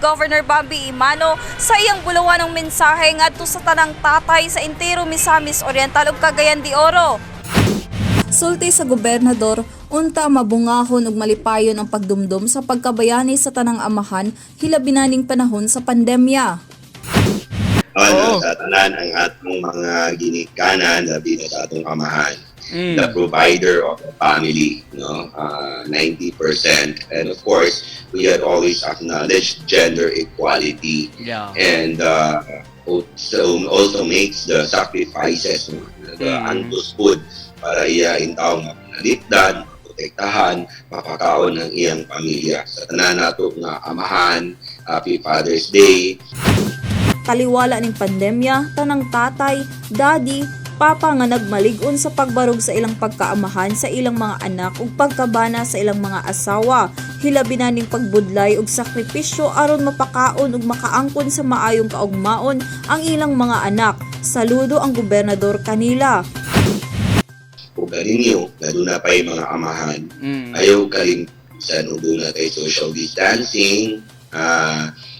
Governor Bambi Imano sa iyang bulawan ng mensahe ngadto sa tanang tatay sa entero Misamis Oriental ug Cagayan de Oro. Sulti sa gobernador, unta mabungahon ug malipayon ang pagdumdum sa pagkabayani sa tanang amahan hilabi na ning panahon sa pandemya. Sa tanan ang atong mga ginikanan, labi na sa atong amahan, the provider of the family, 90%. And of course, we had always acknowledged gender equality. And also makes the sacrifices, the antos food para iya intawong mapanalitdan, protektahan, mapakaon ng iyang pamilya. Sa tanan nato nga amahan, Happy Father's Day. Taliwala ning pandemya, tanang tatay, daddy, papa nga nagmalig-on sa pagbarog sa ilang pagkaamahan sa ilang mga anak ug pagkabana sa ilang mga asawa. Hilabi na ning pagbudlay ug sakripisyo aron mapakaon ug makaangkon sa maayong kaugmaon ang ilang mga anak. Saludo ang gobernador kanila. Kung ganinyo, na doon na pa'y mga amahan, ayaw kalimsan o doon na tayo social distancing,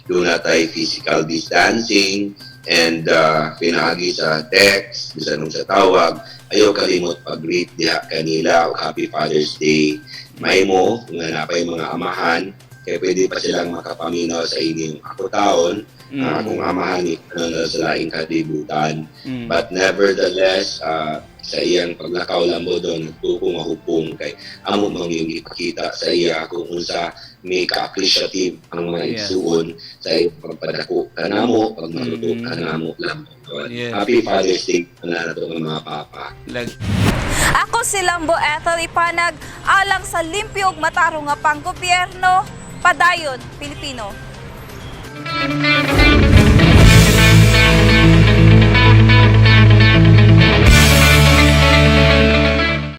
doon na tayo physical distancing, and pinagi sa text, bisanong sa tawag, ayaw kalimot pag-greet diha kanila o Happy Father's Day. May mo, kung na pa'y mga amahan, kaya pwede pa silang makapaminaw sa inyong ako taon, kung amahan sa laing katibutan. But nevertheless, sa iyang paglakaw lang mo doon, nagtukong mahupong kay amo mang yung ipakita sa iya kung unsa may ka-appreciative ang mga igsuon sa iyong pagpadako kanamo, pag maluto kanamo lang. Happy Father's Day na nato ng mga papa. Ako si Lambo Ethel Ipanag, alang sa limpyo ug matarong nga panggobyerno, padayon Pilipino.